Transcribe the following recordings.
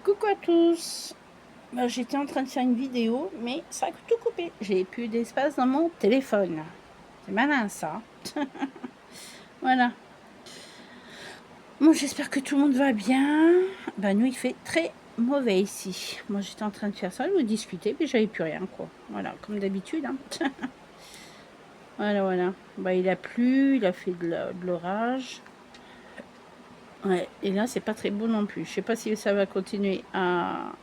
Coucou à tous. J'étais en train de faire une vidéo, mais ça a tout coupé. J'ai plus d'espace dans mon téléphone. C'est malin ça. Voilà. Bon, j'espère que tout le monde va bien. Nous, il fait très mauvais ici. Moi, j'étais en train de faire ça, de discuter, mais j'avais plus rien, quoi. Voilà, comme d'habitude. Hein. Voilà. Il a plu, il a fait de l'orage. Ouais, et là, c'est pas très beau non plus. Je sais pas si ça va continuer à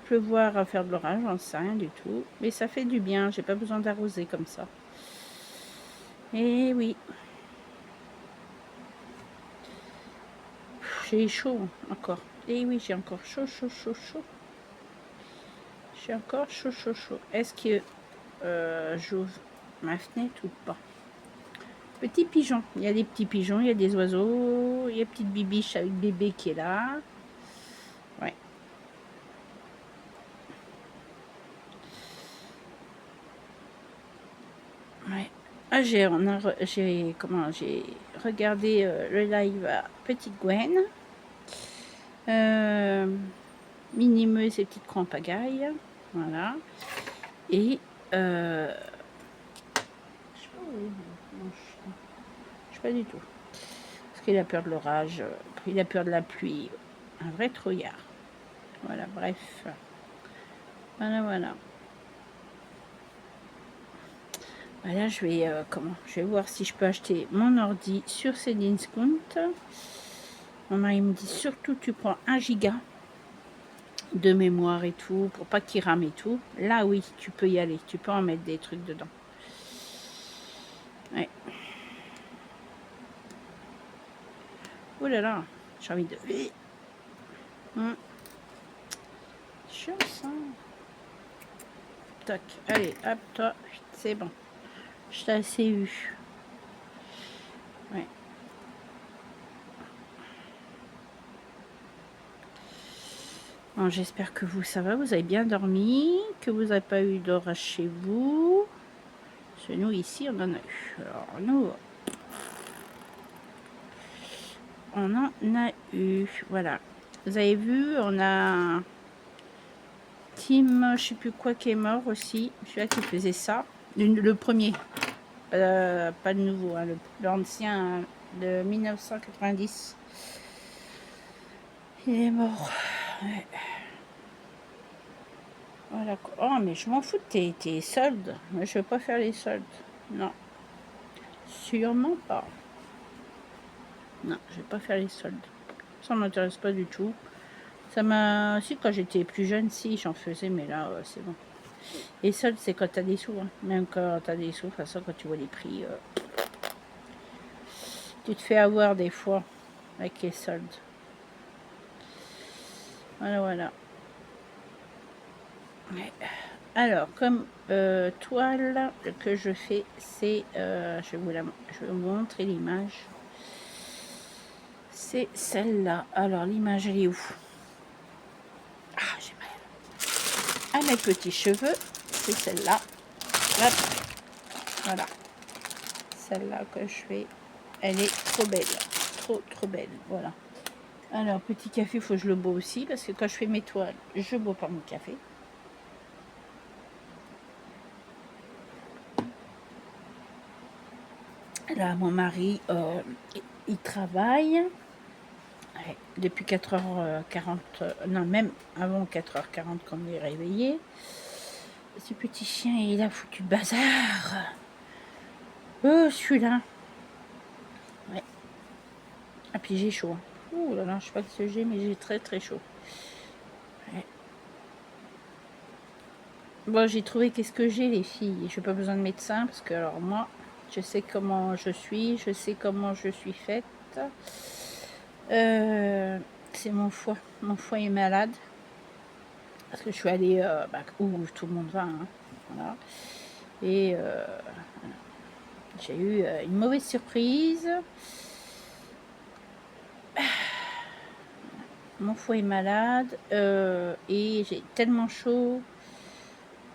pleuvoir, à faire de l'orage, j'en sais rien du tout. Mais ça fait du bien, j'ai pas besoin d'arroser comme ça. Et oui. J'ai chaud encore. Et oui, j'ai encore chaud. J'ai encore chaud. Est-ce que j'ouvre ma fenêtre ou pas? Petits pigeons. Il y a des petits pigeons, il y a des oiseaux, il y a petite bibiche avec bébé qui est là. Ouais. Ah, j'ai regardé le live à Petite Gwen. Minimeux et ses petites crampagailles. Voilà. Et je sais pas du tout. Parce qu'il a peur de l'orage, il a peur de la pluie. Un vrai trouillard. Voilà, bref. Voilà. Là, je vais voir si je peux acheter mon ordi sur Cdiscount. Mon mari me dit surtout tu prends 1 giga de mémoire et tout, pour pas qu'il rame et tout. Là, oui, tu peux y aller. Tu peux en mettre des trucs dedans. Ouais. Oh là là, j'ai envie de... Chiant ça. Tac, allez, hop, toi, c'est bon. Je t'ai assez eu. Ouais. Bon, j'espère que vous, ça va, vous avez bien dormi, que vous n'avez pas eu d'orage chez vous. Parce que nous, ici, on en a eu. Alors, nous, on en a eu. Voilà. Vous avez vu, on a Tim, je sais plus quoi, qui est mort aussi. Celui-là qui faisait ça. Le premier. Pas le nouveau, hein, l'ancien de 1990. Il est mort. Ouais. Voilà. Oh, mais je m'en fous de tes soldes. Moi, je veux pas faire les soldes. Non. Sûrement pas. Non, je vais pas faire les soldes. Ça m'intéresse pas du tout. Ça m'a... Si, quand j'étais plus jeune, si, j'en faisais, mais là, c'est bon. Les soldes, c'est quand t'as des sous. Hein. Même quand t'as des sous, de toute façon, quand tu vois les prix, tu te fais avoir des fois avec les soldes. Voilà. Ouais. Alors, comme toile que je fais, c'est... je vais vous montrer l'image. C'est celle-là. Alors, l'image, elle est où? Ah, j'ai mal. À mes petits cheveux, c'est celle-là. Voilà. Celle-là que je fais, elle est trop belle. Trop belle. Voilà. Alors, petit café, il faut que je le bois aussi, parce que quand je fais mes toiles, je bois pas mon café. Là, mon mari, il travaille depuis 4h40, non, même avant 4h40 quand on est réveillé. Ce petit chien, il a foutu le bazar. Oh, celui-là. Ouais. Ah, puis j'ai chaud. Ouh là là, je sais pas ce que j'ai, mais j'ai très chaud. Ouais. Bon, j'ai trouvé qu'est-ce que j'ai, les filles. Je n'ai pas besoin de médecin, parce que, alors, moi, je sais comment je suis, je sais comment je suis faite. C'est mon foie. Mon foie est malade. Parce que je suis allée où tout le monde va. Hein, voilà. Et j'ai eu une mauvaise surprise. Mon foie est malade. Et j'ai tellement chaud.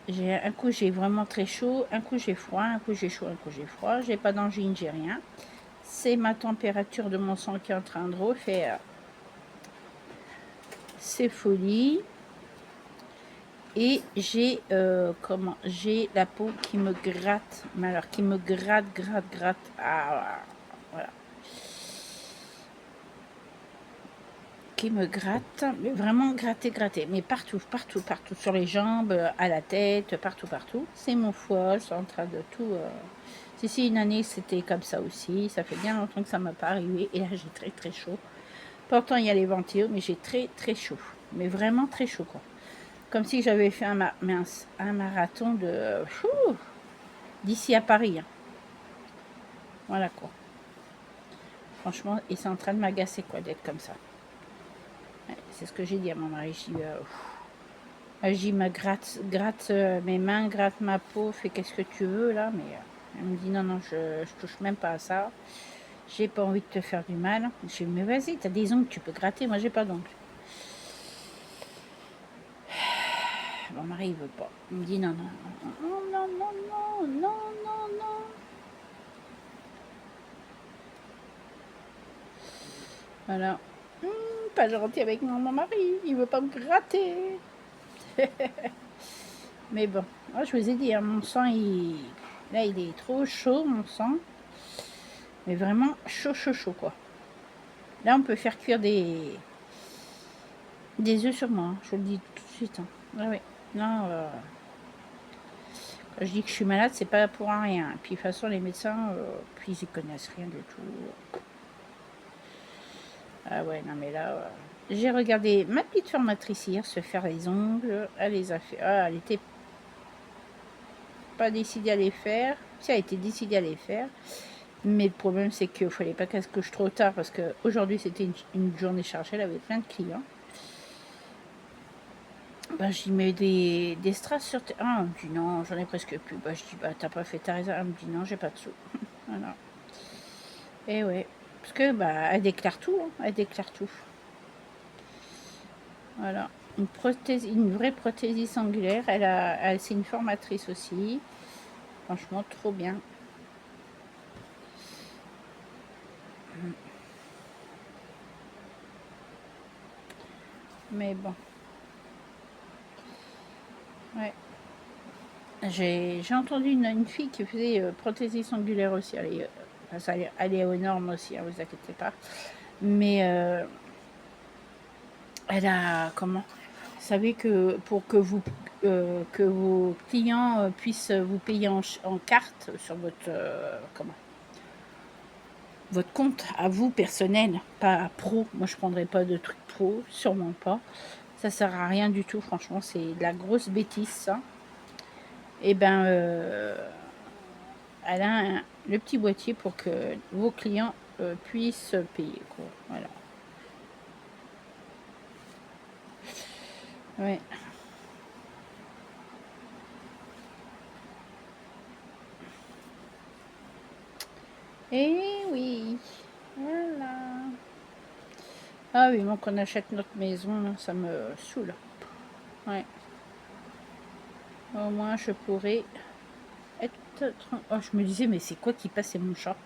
Un coup j'ai vraiment très chaud, un coup j'ai froid, un coup j'ai chaud, un coup j'ai froid. J'ai pas d'angine, j'ai rien. C'est ma température de mon sang qui est en train de refaire c'est folie. Et j'ai j'ai la peau qui me gratte, mais alors qui me gratte. Ah, voilà. Qui me gratte, mais vraiment gratter, mais partout, sur les jambes, à la tête, partout. C'est mon foie, c'est en train de tout. Si, une année c'était comme ça aussi, ça fait bien longtemps que ça m'a pas arrivé, et là j'ai très chaud. Pourtant il y a les ventilos, mais j'ai très chaud, mais vraiment très chaud quoi. Comme si j'avais fait un marathon de d'ici à Paris. Hein. Voilà quoi. Franchement, et c'est en train de m'agacer quoi d'être comme ça. Ouais, c'est ce que j'ai dit à mon mari. Je dis, gratte mes mains, gratte ma peau, fais qu'est-ce que tu veux là, mais elle me dit non, je touche même pas à ça. J'ai pas envie de te faire du mal. Je dis mais vas-y, t'as des ongles, tu peux gratter, moi j'ai pas d'ongles. Mon mari il veut pas. Il me dit non. Voilà. Pas gentil avec mon mari, il veut pas me gratter. Mais bon, je vous ai dit, hein, mon sang, là il est trop chaud, mon sang. Mais vraiment chaud quoi. Là on peut faire cuire des œufs sur moi, hein, je vous le dis tout de suite. Hein. Ah oui, non, quand je dis que je suis malade, c'est pas pour rien. Et puis de toute façon les médecins, puis ils y connaissent rien du tout. Ah ouais, non mais là, j'ai regardé ma petite formatrice hier se faire les ongles. Elle les a fait. Ah, elle était pas décidée à les faire. Si, elle était décidée à les faire. Mais le problème, c'est qu'il ne fallait pas qu'elle se couche trop tard parce qu'aujourd'hui, c'était une journée chargée. Elle avait plein de clients. Bah, j'y mets des strass sur tes... Ah, elle me dit non, j'en ai presque plus. Bah, je dis, bah, t'as pas fait ta réserve. Elle me dit non, j'ai pas de sous. Voilà. Et ouais. Parce que, bah, elle déclare tout. Hein. Elle déclare tout. Voilà. Une vraie prothésiste angulaire. C'est une formatrice aussi. Franchement, trop bien. Mais bon. Ouais. J'ai entendu une fille qui faisait prothésiste angulaire aussi. Elle est aux normes aussi, hein, vous inquiétez pas. Mais elle a comment? Vous savez que pour que vos clients puissent vous payer en carte sur votre votre compte à vous personnel, pas pro. Moi je prendrais pas de trucs pro, sûrement pas. Ça sert à rien du tout, franchement, c'est de la grosse bêtise ça. Et ben elle a le petit boîtier pour que vos clients puissent payer quoi. Voilà. Ouais. Et oui, voilà. Ah oui, donc on achète notre maison, ça me saoule. Ouais. Au moins je pourrais être... Oh, je me disais, mais c'est quoi qui passe, c'est mon chat.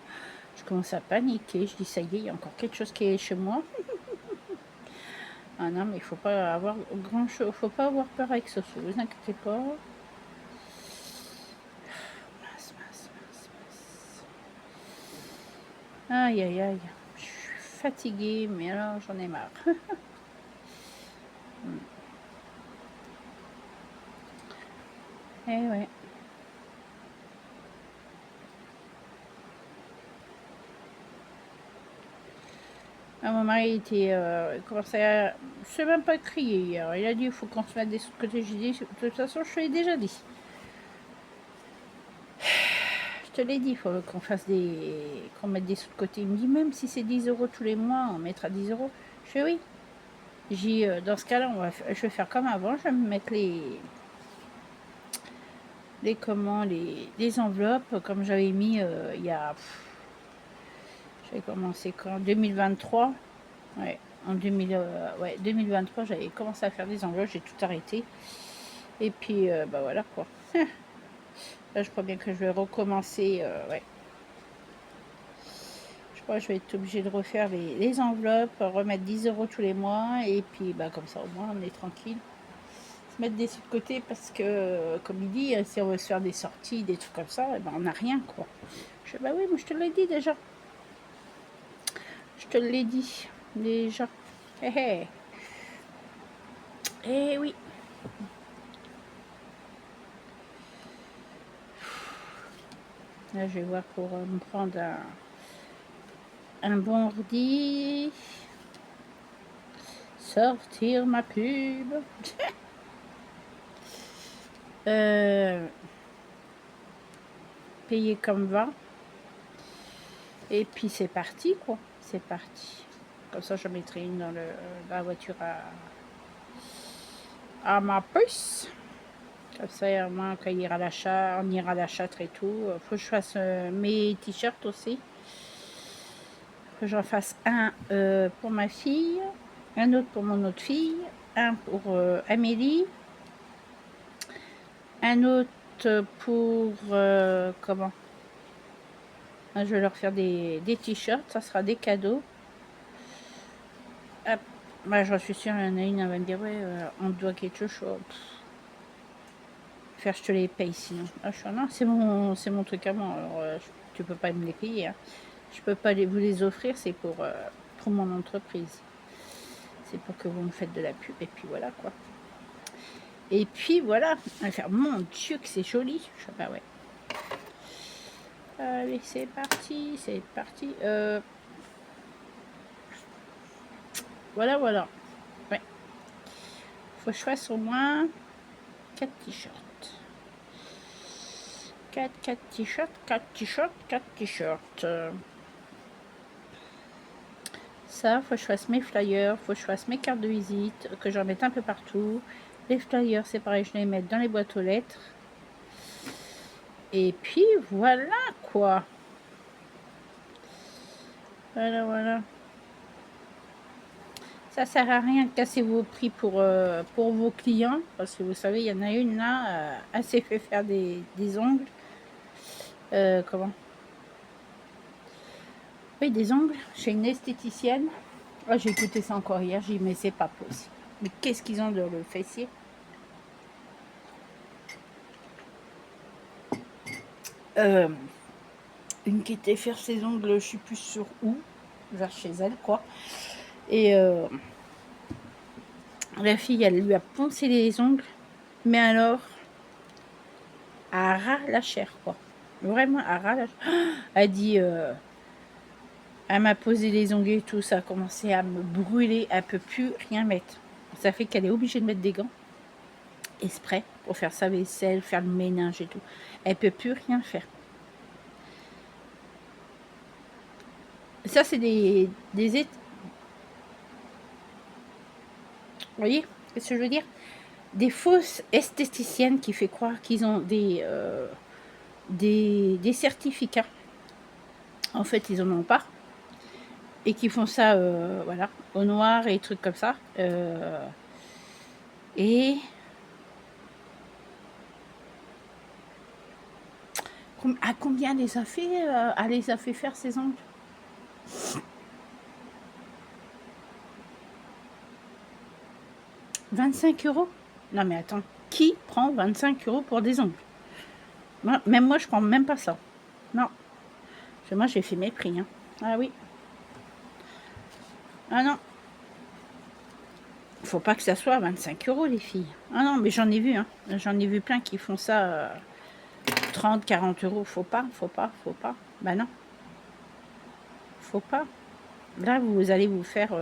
Je commence à paniquer, je dis ça y est, il y a encore quelque chose qui est chez moi. Ah non, mais il faut pas avoir grand chose, faut pas avoir peur avec ce sou, vous inquiétez pas. Aïe aïe aïe, je suis fatiguée, mais alors j'en ai marre. Eh ouais. Ah, mon mari était commençait à... Je même pas crier hier. Il a dit il faut qu'on se mette des sous de côté. J'ai dit de toute façon je te l'ai déjà dit. Je te l'ai dit, il faut qu'on mette des sous de côté. Il me dit même si c'est 10 € tous les mois, on mettra 10 €. Je fais oui. J'ai dans ce cas-là, je vais faire comme avant, je vais me mettre les enveloppes comme j'avais mis il y a... J'avais commencé quand 2023. Ouais, en 2023, j'avais commencé à faire des enveloppes, j'ai tout arrêté. Et puis, bah voilà quoi. Là, je crois bien que je vais recommencer. Ouais. Je crois que je vais être obligée de refaire les enveloppes, remettre 10 € tous les mois, et puis bah, comme ça au moins on est tranquille. Se mettre des sous de côté parce que, comme il dit, si on veut se faire des sorties, des trucs comme ça, eh ben, on n'a rien quoi. Je dis, bah oui, mais je te l'ai dit déjà. Je te l'ai dit déjà. Eh hey, hey. Eh oui. Là, je vais voir pour me prendre un bon ordi. Sortir ma pub. Payer comme va. Et puis c'est parti quoi. C'est parti. Comme ça, je mettrai une dans la voiture à ma puce. Comme ça, au moins, quand il ira à l'achat, on ira à l'achat et tout. Faut que je fasse mes t-shirts aussi. Faut que j'en fasse un pour ma fille, un autre pour mon autre fille, un pour Amélie, un autre pour comment? Je vais leur faire des t-shirts, ça sera des cadeaux. Hop. Bah, j'en suis sûre, il y en a une, elle va me dire ouais, on doit quelque chose. Faire, je te les paye sinon. Ah, je suis non, c'est mon truc à moi. Alors, tu peux pas me les payer. Hein. Je peux pas vous les offrir, c'est pour mon entreprise. C'est pour que vous me faites de la pub et puis voilà quoi. Et puis voilà, on va faire mon Dieu que c'est joli. Je sais pas, ouais. Allez, c'est parti, c'est parti. Voilà, voilà. Ouais. Faut que je fasse au moins 4 t-shirts. 4 t-shirts, 4 t-shirts, 4 t-shirts. Ça, faut que je fasse mes flyers, faut que je fasse mes cartes de visite, que j'en mette un peu partout. Les flyers, c'est pareil, je les mets dans les boîtes aux lettres. Et puis, voilà, quoi. Voilà, voilà. Ça sert à rien de casser vos prix pour vos clients, parce que vous savez, il y en a une là, elle s'est fait faire des ongles. Comment? Oui, des ongles chez une esthéticienne. Oh, j'ai écouté ça encore hier, j'ai dit, mais c'est pas possible. Mais qu'est-ce qu'ils ont de le fessier? Une qui était faire ses ongles, je sais plus sur où, vers chez elle, quoi. Et la fille, elle lui a poncé les ongles, mais alors, à ras la chair, quoi. Vraiment, à ras la chair. Elle dit, elle m'a posé les ongles et tout, ça a commencé à me brûler, elle peut plus rien mettre. Ça fait qu'elle est obligée de mettre des gants, exprès, pour faire sa vaisselle, faire le ménage et tout. Elle peut plus rien faire. Ça, c'est des vous voyez ce que je veux dire? Des fausses esthéticiennes qui fait croire qu'ils ont des certificats. En fait, ils en ont pas. Et qui font ça, voilà, au noir et trucs comme ça. Et à combien les a fait, elle les a fait faire ces ongles? « 25 €? Non mais attends, qui prend 25 € pour des ongles? Même moi, je prends même pas ça. Non. Moi, j'ai fait mes prix. Hein. Ah oui. Ah non. Faut pas que ça soit 25 € les filles. Ah non, mais j'en ai vu. Hein. J'en ai vu plein qui font ça 30, 40 €. Faut pas, faut pas, faut pas. Bah non. Faut pas. Là, vous allez vous faire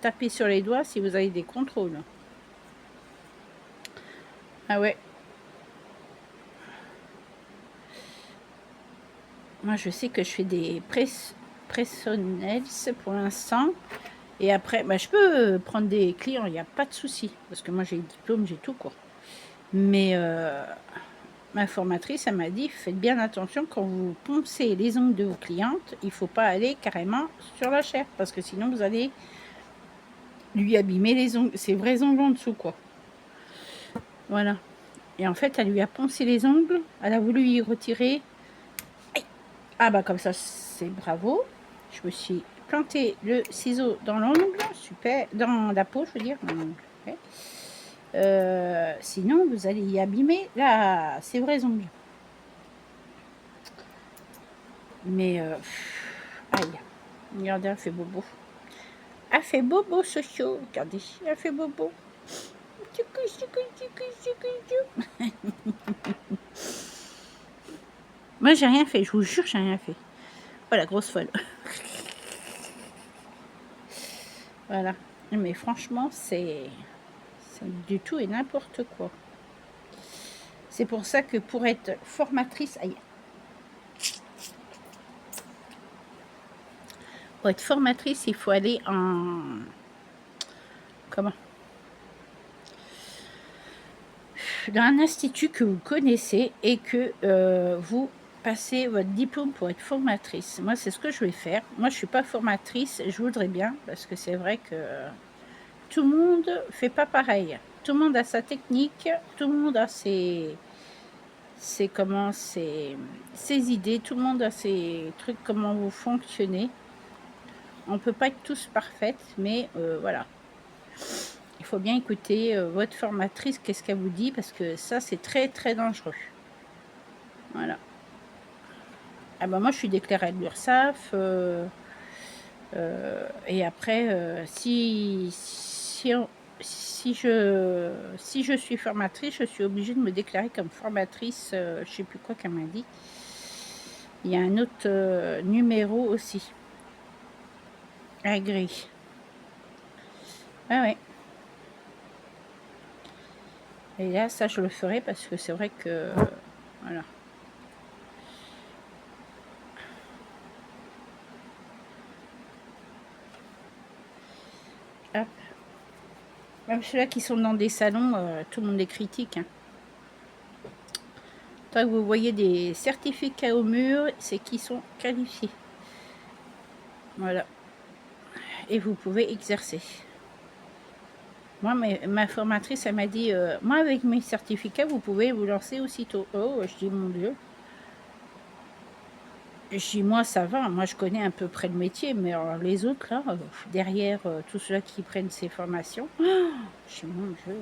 taper sur les doigts si vous avez des contrôles. Ah ouais. Moi, je sais que je fais des pressonnels pour l'instant. Et après, bah, je peux prendre des clients, il n'y a pas de souci. Parce que moi, j'ai le diplôme, j'ai tout, quoi. Mais ma formatrice, elle m'a dit, faites bien attention quand vous poncez les ongles de vos clientes. Il ne faut pas aller carrément sur la chair. Parce que sinon, vous allez lui abîmer les ongles. Ses vrais ongles en dessous, quoi. Voilà. Et en fait, elle lui a poncé les ongles. Elle a voulu y retirer. Ah bah comme ça, c'est bravo. Je me suis planté le ciseau dans l'ongle, super, dans la peau, je veux dire. Okay. Sinon, vous allez y abîmer là, c'est vrais ongles. Mais, aïe, regardez, elle fait bobo. Elle fait bobo, ce chiot. Regardez, elle fait bobo. Moi, j'ai rien fait, je vous jure, j'ai rien fait. Voilà, grosse folle. Voilà. Mais franchement, c'est du tout et n'importe quoi. C'est pour ça que pour être formatrice, aïe. Pour être formatrice, il faut aller en... Comment? Dans un institut que vous connaissez et que vous passez votre diplôme pour être formatrice. Moi, c'est ce que je vais faire. Moi, je ne suis pas formatrice, je voudrais bien, parce que c'est vrai que tout le monde ne fait pas pareil. Tout le monde a sa technique, tout le monde a ses idées, tout le monde a ses trucs, comment vous fonctionnez. On ne peut pas être tous parfaites, mais voilà. Il faut bien écouter votre formatrice, qu'est-ce qu'elle vous dit, parce que ça, c'est très, très dangereux. Voilà. Ah ben moi, je suis déclarée de l'URSSAF. Et après, si je suis formatrice, je suis obligée de me déclarer comme formatrice, je ne sais plus quoi qu'elle m'a dit. Il y a un autre numéro aussi. Agréé. Ah ouais. Et là, ça, je le ferai parce que c'est vrai que... Voilà. Hop. Même ceux-là qui sont dans des salons, tout le monde les critique. Hein. Tant que vous voyez des certificats au mur, c'est qu'ils sont qualifiés. Voilà. Et vous pouvez exercer. Moi, ma formatrice, elle m'a dit, moi, avec mes certificats, vous pouvez vous lancer aussitôt. Oh, je dis, mon Dieu. Je dis, moi, ça va. Moi, je connais à peu près le métier. Mais alors, les autres, là, derrière tous ceux-là qui prennent ces formations, je dis, mon Dieu.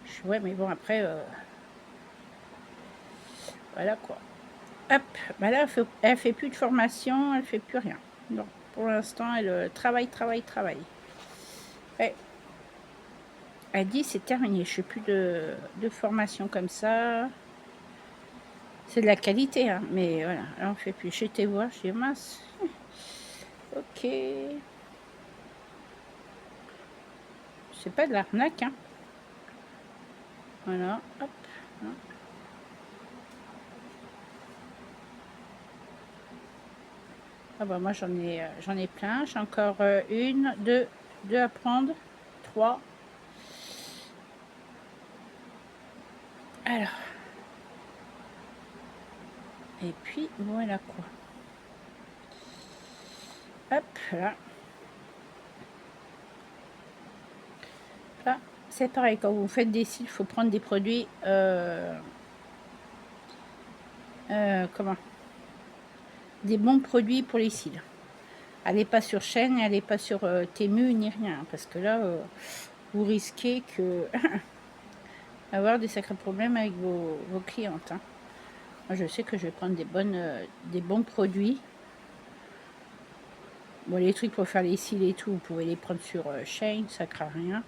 Je dis, ouais, mais bon, après, voilà, quoi. Hop, bah là, elle fait plus de formation, elle fait plus rien. Donc, pour l'instant, elle travaille. Ouais. Elle dit, c'est terminé. Je fais plus de formation comme ça. C'est de la qualité, hein, mais voilà, là on fait plus. J'étais voir, je dis mince. Ok. C'est pas de l'arnaque, hein. Voilà, hop. Ah bah moi j'en ai plein. J'ai encore une, deux à prendre, 3. Alors. Et puis voilà quoi. Hop là. Là, c'est pareil, quand vous faites des cils, il faut prendre des produits comment, des bons produits pour les cils. Allez pas sur Shein, allez pas sur Temu ni rien, parce que là vous risquez que avoir des sacrés problèmes avec vos clientes. Hein. Moi, je sais que je vais prendre des bons produits. Bon, les trucs pour faire les cils et tout, vous pouvez les prendre sur Shein, ça craint rien.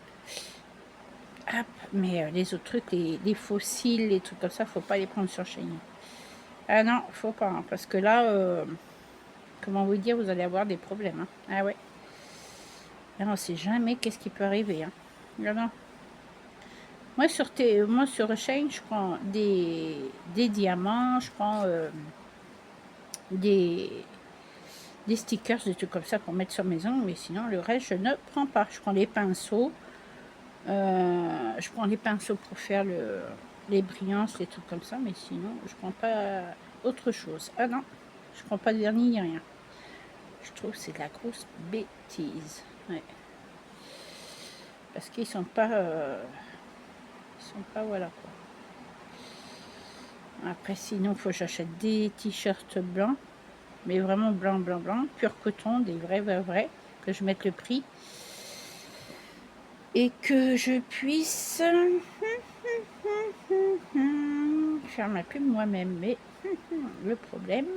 Hop, mais les autres trucs, les faux cils, les trucs comme ça, faut pas les prendre sur Shein. Ah non, faut pas, hein, parce que là, comment vous dire, vous allez avoir des problèmes. Hein. Ah ouais. Là, on ne sait jamais qu'est-ce qui peut arriver. Hein. Non, non. Moi, sur Shein, je prends des diamants, je prends des stickers, des trucs comme ça pour mettre sur mes ongles, mais sinon, le reste, je ne prends pas. Je prends les pinceaux. Je prends les pinceaux pour faire les brillances, les trucs comme ça, mais sinon, je prends pas autre chose. Ah non, je prends pas de vernis ni rien. Je trouve que c'est de la grosse bêtise. Ouais. Parce qu'ils sont pas... voilà quoi. Après, sinon, il faut que j'achète des t-shirts blancs. mais vraiment blanc, blanc, blanc, pur coton, des vrais, que je mette le prix. Et que je puisse faire ma pub moi-même. Mais le problème,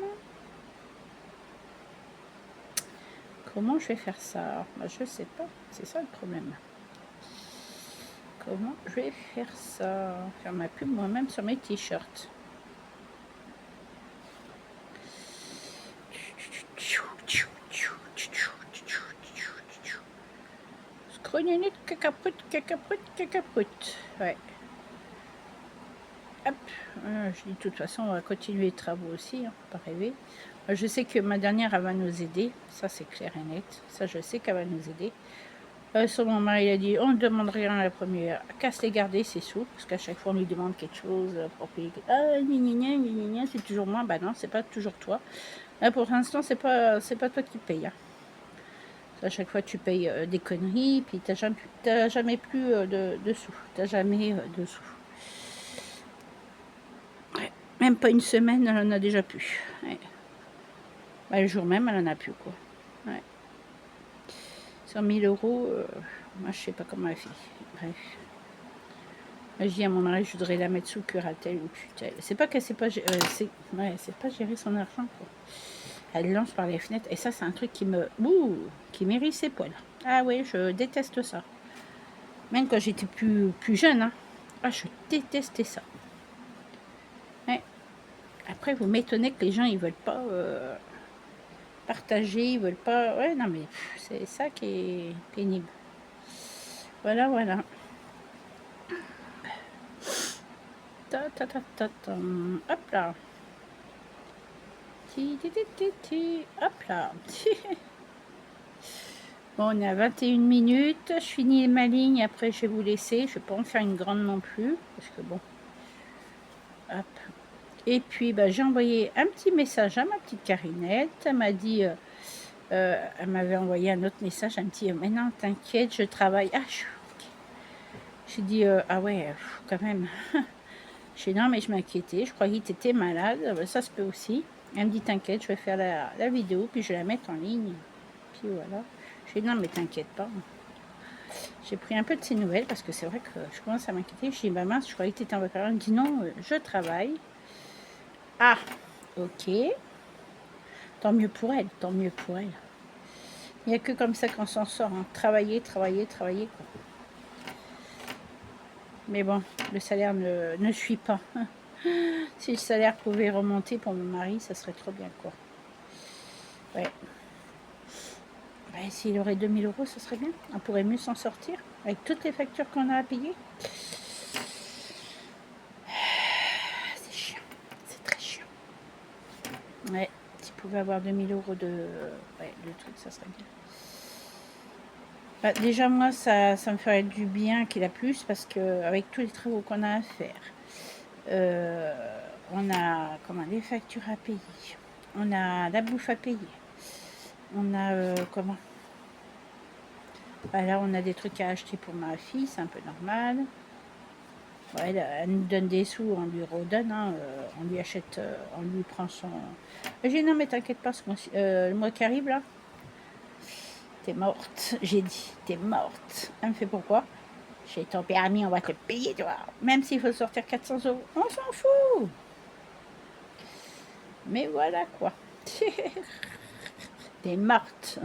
comment je vais faire ça? Je sais pas, c'est ça le problème. Comment je vais faire ça? Faire ma pub moi-même sur mes t-shirts. Scrognonite, cacaproute. Ouais. Hop. Je dis de toute façon, on va continuer les travaux aussi, hein, pas rêver. Je sais que ma dernière, elle va nous aider. Ça, c'est clair et net. Ça, je sais qu'elle va nous aider. Son mon mari, il a dit, on ne demande rien à la première. Casse les garder, c'est sous. Parce qu'à chaque fois, on lui demande quelque chose pour payer. Ah, c'est toujours moi. Bah non, c'est pas toujours toi. Là, pour l'instant, c'est pas toi qui paye. Hein. À chaque fois, tu payes des conneries, puis t'as jamais plus de sous. T'as jamais de sous. Ouais. Même pas une semaine, elle en a déjà plus. Ouais. Bah, le jour même, elle en a plus, quoi. Ouais. 100 000 euros, moi, je sais pas comment elle fait. Bref. Moi, je dis à mon mari, je voudrais la mettre sous curatelle ou tutelle. C'est pas qu'elle sait pas, c'est pas gérer son argent, quoi. Elle lance par les fenêtres. Et ça, c'est un truc qui m'érisse ses poils. Ah oui, je déteste ça. Même quand j'étais plus jeune. Hein. Ah, je détestais ça. Ouais. Après, vous m'étonnez que les gens, ils veulent pas partager, ils veulent pas... Ouais, non, mais c'est ça qui est pénible. Voilà, voilà. Hop là. Hop là. Bon, on est à 21 minutes. Je finis ma ligne. Après, je vais vous laisser. Je ne vais pas en faire une grande non plus. Parce que bon. Hop. Et puis, bah, j'ai envoyé un petit message à ma petite Carinette. Elle m'a dit... elle m'avait envoyé un autre message. Un petit... mais non, t'inquiète, je travaille. Ah, j'ai dit... ah ouais, quand même. J'ai dit non, mais je m'inquiétais. Je croyais que tu étais malade. Ça se peut aussi. Elle me dit, t'inquiète, je vais faire la vidéo. Puis je vais la mettre en ligne. Puis voilà. J'ai dit non, mais t'inquiète pas. J'ai pris un peu de ses nouvelles parce que c'est vrai que je commence à m'inquiéter. Je dis, bah mince, je croyais que tu étais en vacances. Elle me dit, non, je travaille. Ah, ok. Tant mieux pour elle, tant mieux pour elle. Il n'y a que comme ça qu'on s'en sort. Hein. Travailler, travailler, travailler. Quoi. Mais bon, le salaire ne suit pas. Si le salaire pouvait remonter pour mon mari, ça serait trop bien, quoi. Ouais. Bah, s'il aurait 2000 euros, ce serait bien. On pourrait mieux s'en sortir avec toutes les factures qu'on a à payer. C'est chiant. C'est très chiant. Ouais, s'il pouvait avoir 2000 euros de truc, ça serait bien. Bah, déjà, moi, ça me ferait du bien qu'il a plus parce qu'avec tous les travaux qu'on a à faire, on a les factures à payer, on a la bouffe à payer, on a bah, là, on a des trucs à acheter pour ma fille, c'est un peu normal. Ouais, elle nous donne des sous, on lui redonne, hein, on lui achète, on lui prend son... J'ai dit non mais t'inquiète pas, le mois qui arrive là, t'es morte. J'ai dit, t'es morte. Elle me fait pourquoi? J'ai ton permis, on va te payer, toi. Même s'il faut sortir 400 euros, on s'en fout. Mais voilà quoi. T'es morte.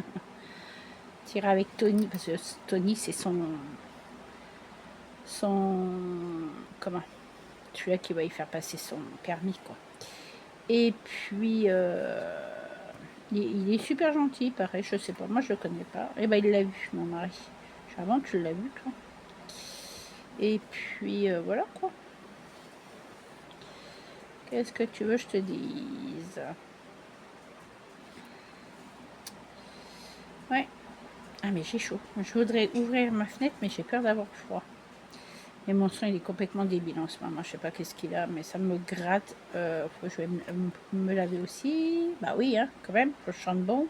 Tire avec Tony, parce que Tony c'est son comment, celui-là qui va y faire passer son permis quoi. Et puis il est super gentil, pareil, je sais pas, moi je le connais pas. Et ben il l'a vu, mon mari. Avant tu l'as vu toi. Et puis voilà quoi. Qu'est-ce que tu veux que je te dise? Ouais. Ah mais j'ai chaud. Je voudrais ouvrir ma fenêtre mais j'ai peur d'avoir froid. Et mon sang il est complètement débile en ce moment. Je sais pas qu'est-ce qu'il a, mais ça me gratte. Faut que je vais me laver aussi. Bah oui, hein, quand même. Faut que je chante bon.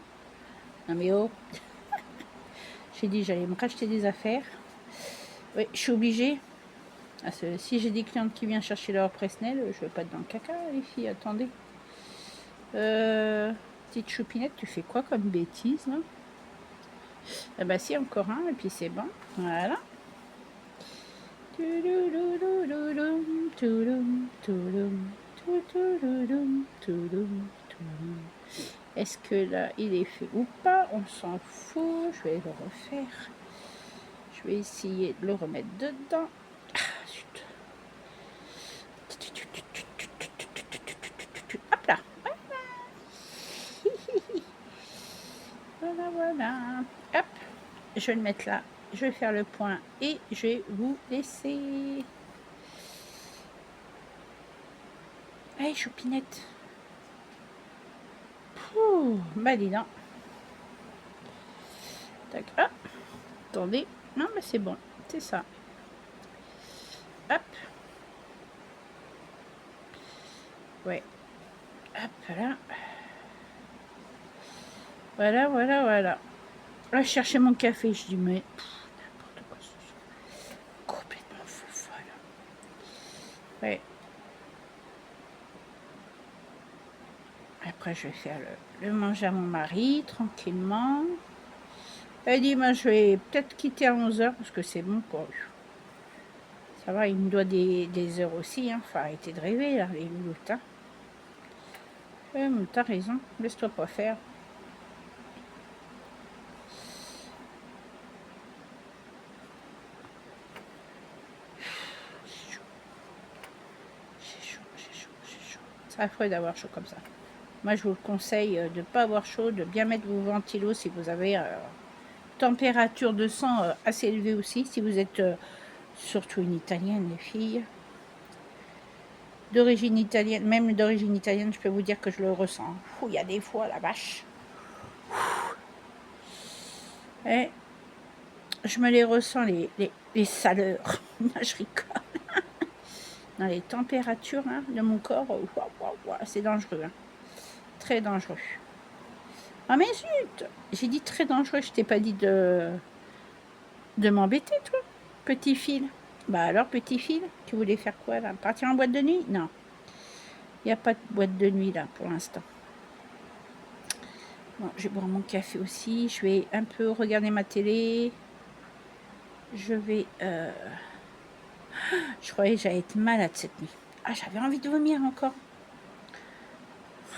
Non mais oh. J'ai dit j'allais me racheter des affaires. Oui, je suis obligée. Si j'ai des clientes qui viennent chercher leur Presnel, je veux pas être dans le caca, les filles. Attendez. Petite choupinette, tu fais quoi comme bêtise, là? Ah bah si, encore un, et puis c'est bon. Voilà. Est-ce que là, il est fait ou pas? On s'en fout. Je vais le refaire. Je vais essayer de le remettre dedans. Ah, zut. Hop là. Voilà, voilà. Hop. Je vais le mettre là. Je vais faire le point et je vais vous laisser. Allez, choupinette. Ouh, bah dis donc. Tac, hop. Attendez. Non, mais c'est bon. C'est ça. Hop. Ouais. Hop là. Voilà, voilà, voilà. Là, je cherchais mon café. Je dis, mais n'importe quoi. Complètement fou folle. Ouais. Après, je vais faire le manger à mon mari tranquillement. Elle dit, moi, je vais peut-être quitter à 11 h parce que c'est bon pour lui. Ça va, il me doit des heures aussi. Hein. Faut arrêter de rêver, là, les louloutes. Hein. T'as raison. Laisse-toi pas faire. J'ai chaud. C'est affreux d'avoir chaud comme ça. Moi, je vous conseille de ne pas avoir chaud, de bien mettre vos ventilos si vous avez température de sang assez élevée aussi. Si vous êtes surtout une italienne, les filles. D'origine italienne, même d'origine italienne, je peux vous dire que je le ressens. Il y a des fois, la vache. Et je me les ressens, les saleurs. Je rigole. Dans les températures hein, de mon corps, c'est dangereux. Hein. Très dangereux. Ah mais zut, j'ai dit très dangereux, je t'ai pas dit de m'embêter, toi, petit fil. Bah alors, petit fil, tu voulais faire quoi, là? Partir en boîte de nuit? Non. Il n'y a pas de boîte de nuit, là, pour l'instant. Bon, je vais boire mon café aussi. Je vais un peu regarder ma télé. Je vais... Je croyais que j'allais être malade cette nuit. Ah, j'avais envie de vomir encore.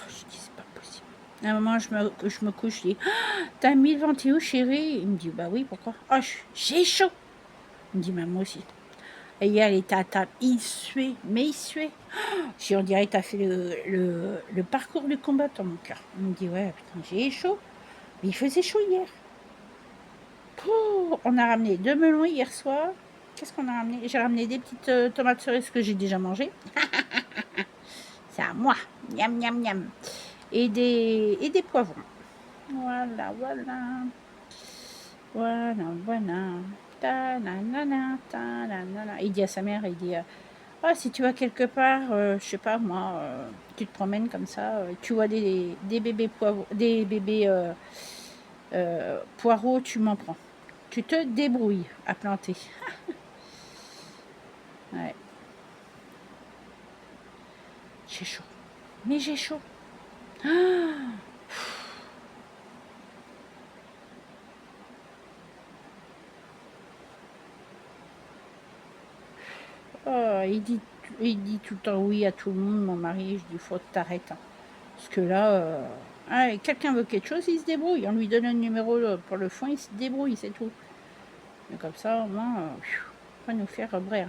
Je dis, c'est pas possible. À un moment, je me couche, je dis, t'as mis le ventilo, chérie? Il me dit, bah oui, pourquoi? Oh, j'ai chaud. Il me dit, moi aussi. Et hier, il était à table, il suait, mais il suait. On dirait que tu as fait le parcours du combattant, mon cœur. Il me dit, ouais, putain, j'ai chaud. Mais il faisait chaud hier. Pouh, on a ramené 2 melons hier soir. Qu'est-ce qu'on a ramené? J'ai ramené des petites tomates cerises que j'ai déjà mangées. C'est à moi. Miam, miam, miam. Et des poivrons. Voilà, voilà. Voilà, voilà. Il dit à sa mère, il dit, si tu vas quelque part, je sais pas moi, tu te promènes comme ça, tu vois des bébés poivrons, des bébés poireaux, tu m'en prends. Tu te débrouilles à planter. Ouais. J'ai chaud. Mais j'ai chaud. Oh, il dit tout le temps oui à tout le monde, mon mari. Je dis, faut que t'arrêtes. Hein. Parce que là, quelqu'un veut quelque chose, il se débrouille. On lui donne un numéro pour le fond, il se débrouille, c'est tout. Mais comme ça, au moins, pas nous faire brère.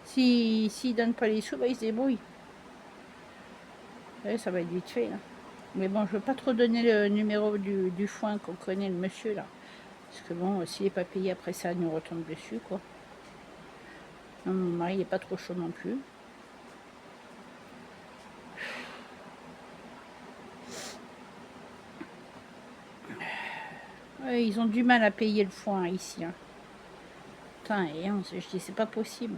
S'il ne donne pas les sous, bah, il se débrouille. Ouais, ça va être vite fait. Là. Mais bon, je veux pas trop donner le numéro du foin qu'on connaît, le monsieur, là. Parce que bon, s'il n'est pas payé, après ça nous retombe dessus, quoi. Non, mon mari n'est pas trop chaud non plus. Ouais, ils ont du mal à payer le foin ici. Hein. Putain, et je dis, c'est pas possible.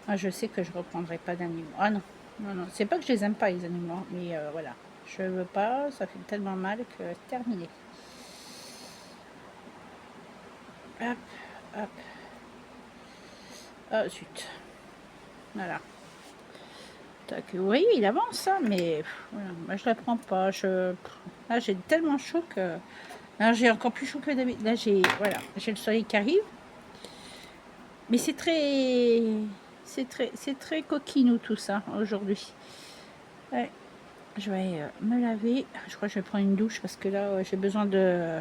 Ah, je sais que je reprendrai pas d'animaux. Ah non, non, non. C'est pas que je les aime pas, les animaux, mais voilà. Je veux pas, ça fait tellement mal que c'est terminé. Hop, hop. Ah, zut. Voilà. Tac, vous voyez, il avance, hein, mais voilà, moi je la prends pas. Là, j'ai tellement chaud que... Là, j'ai encore plus chaud que d'habitude. Là, voilà, j'ai le soleil qui arrive. Mais c'est très coquinou tout ça aujourd'hui. Ouais, je vais me laver. Je crois que je vais prendre une douche parce que là, j'ai besoin de...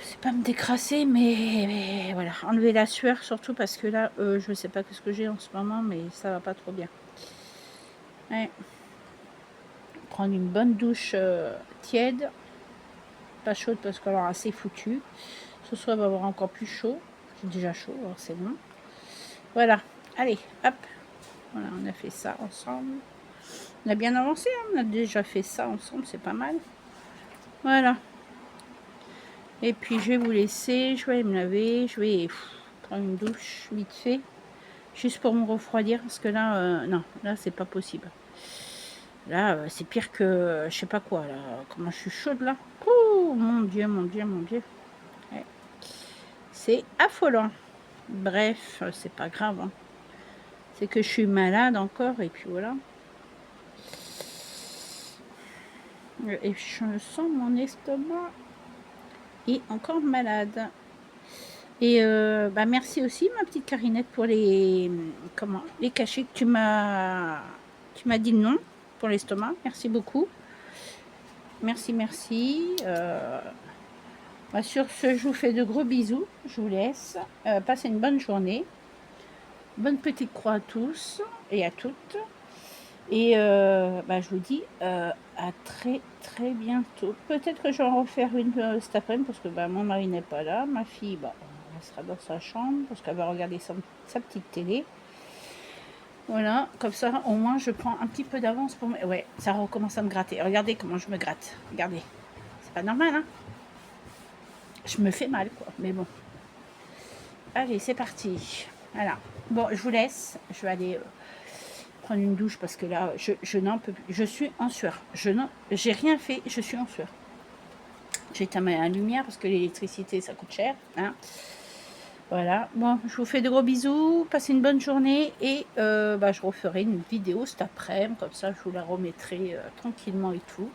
C'est pas me décrasser, mais voilà, enlever la sueur surtout parce que là, je sais pas ce que j'ai en ce moment, mais ça va pas trop bien. Ouais. Prendre une bonne douche tiède, pas chaude parce qu'elle aura assez foutu. Ce soir, va avoir encore plus chaud. J'ai déjà chaud, alors c'est bon. Voilà, allez, hop. Voilà, on a fait ça ensemble. On a bien avancé, hein, on a déjà fait ça ensemble, c'est pas mal. Voilà. Et puis je vais vous laisser, je vais aller me laver, je vais prendre une douche vite fait. Juste pour me refroidir, parce que là, non, là c'est pas possible. Là, c'est pire que je sais pas quoi, là. Comment je suis chaude là. Oh, mon Dieu, mon Dieu, mon Dieu. Ouais. C'est affolant. Bref, c'est pas grave. Hein. C'est que je suis malade encore, et puis voilà. Et je sens mon estomac est encore malade. Et bah merci aussi ma petite Carinette pour les cachets que tu m'as dit non pour l'estomac. Merci beaucoup. Merci, merci. Bah sur ce, je vous fais de gros bisous. Je vous laisse. Passez une bonne journée. Bonne petite croix à tous et à toutes. Et bah, je vous dis à très très bientôt. Peut-être que je vais en refaire une cet après-midi parce que bah, mon mari n'est pas là. Ma fille, bah, elle sera dans sa chambre parce qu'elle va regarder sa petite télé. Voilà, comme ça au moins je prends un petit peu d'avance pour... Ouais, ça recommence à me gratter. Regardez comment je me gratte. Regardez. C'est pas normal, hein. Je me fais mal, quoi. Mais bon. Allez, c'est parti. Voilà. Bon, je vous laisse. Je vais aller... prendre une douche parce que là, je n'en peux plus. Je suis en sueur. J'ai rien fait, je suis en sueur. J'ai éteint ma lumière parce que l'électricité, ça coûte cher. Hein. Voilà. Bon, je vous fais de gros bisous. Passez une bonne journée et bah, je referai une vidéo cet après-midi. Comme ça, je vous la remettrai tranquillement et tout.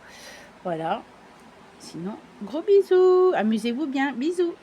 Voilà. Sinon, gros bisous. Amusez-vous bien. Bisous.